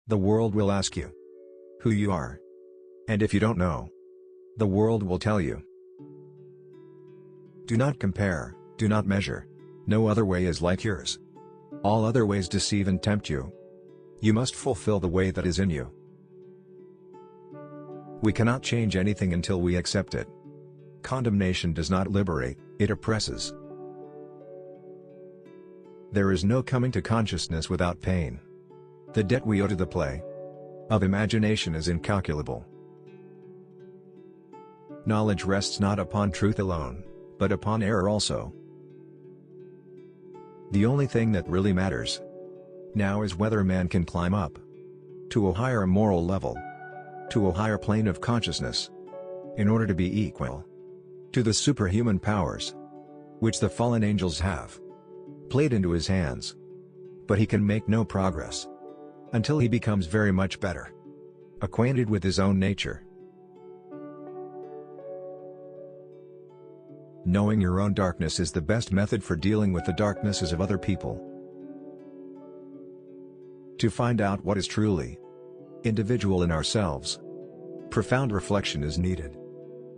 The world will ask you who you are. And if you don't know, the world will tell you. Do not compare, do not measure. No other way is like yours. All other ways deceive and tempt you. You must fulfill the way that is in you. We cannot change anything until we accept it. Condemnation does not liberate, it oppresses. There is no coming to consciousness without pain. The debt we owe to the play of imagination is incalculable. Knowledge rests not upon truth alone, but upon error also. The only thing that really matters now is whether man can climb up to a higher moral level, to a higher plane of consciousness, in order to be equal to the superhuman powers which the fallen angels have played into his hands. But he can make no progress until he becomes very much better acquainted with his own nature. Knowing your own darkness is the best method for dealing with the darknesses of other people. To find out what is truly individual in ourselves, profound reflection is needed.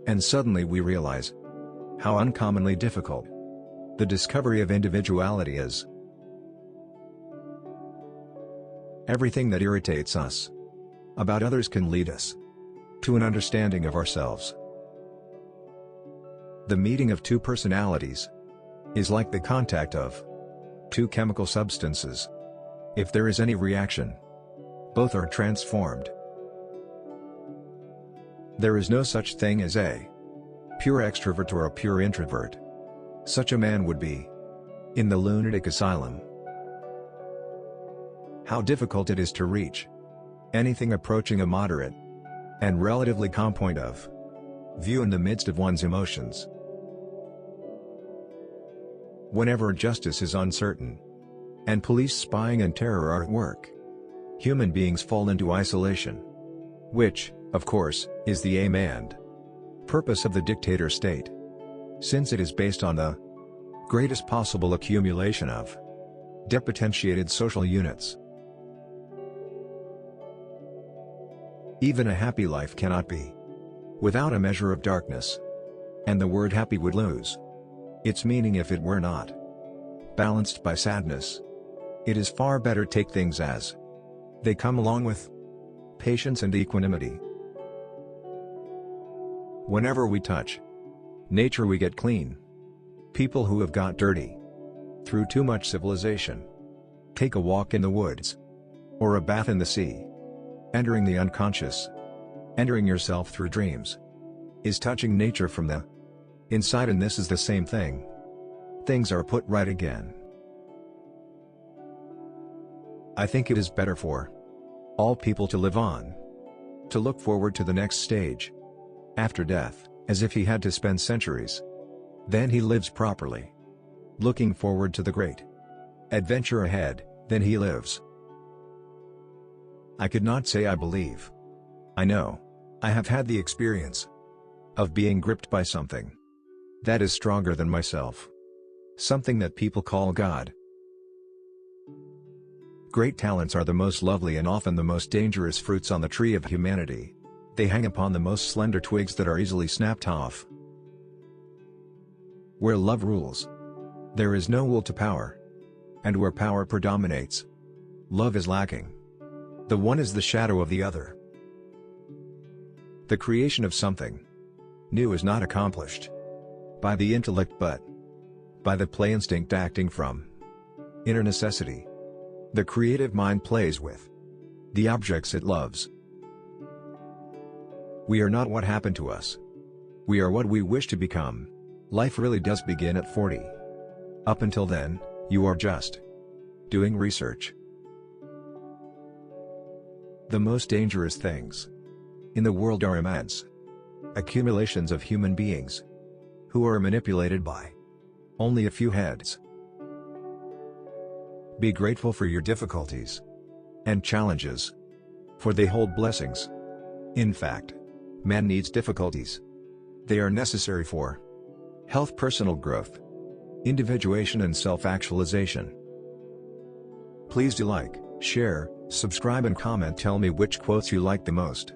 And suddenly we realize how uncommonly difficult the discovery of individuality is. Everything that irritates us about others can lead us to an understanding of ourselves. The meeting of two personalities is like the contact of two chemical substances. If there is any reaction, both are transformed. There is no such thing as a pure extrovert or a pure introvert. Such a man would be in the lunatic asylum. How difficult it is to reach anything approaching a moderate and relatively calm point of view in the midst of one's emotions. Whenever justice is uncertain, and police spying and terror are at work, human beings fall into isolation, which, of course, is the aim and purpose of the dictator state, since it is based on the greatest possible accumulation of depotentiated social units. Even a happy life cannot be without a measure of darkness, and the word happy would lose its meaning if it were not balanced by sadness. It is far better take things as they come along with patience and equanimity. Whenever we touch nature we get clean. People who have got dirty through too much civilization take a walk in the woods or a bath in the sea. Entering the unconscious, entering yourself through dreams, is touching nature from the inside, and this is the same thing. Things are put right again. I think it is better for all people to live on, to look forward to the next stage after death, as if he had to spend centuries. Then he lives properly, looking forward to the great adventure ahead, then he lives. I could not say I believe. I know. I have had the experience of being gripped by something that is stronger than myself. Something that people call God. Great talents are the most lovely and often the most dangerous fruits on the tree of humanity. They hang upon the most slender twigs that are easily snapped off. Where love rules, there is no will to power. And where power predominates, love is lacking. The one is the shadow of the other. The creation of something new is not accomplished by the intellect but by the play instinct acting from inner necessity. The creative mind plays with the objects it loves. We are not what happened to us. We are what we wish to become. Life really does begin at 40. Up until then, you are just doing research. The most dangerous things in the world are immense accumulations of human beings who are manipulated by only a few heads. Be grateful for your difficulties and challenges, for they hold blessings. In fact, man needs difficulties. They are necessary for health, personal growth, individuation and self-actualization. Please do like, Share, subscribe and comment, tell me which quotes you like the most.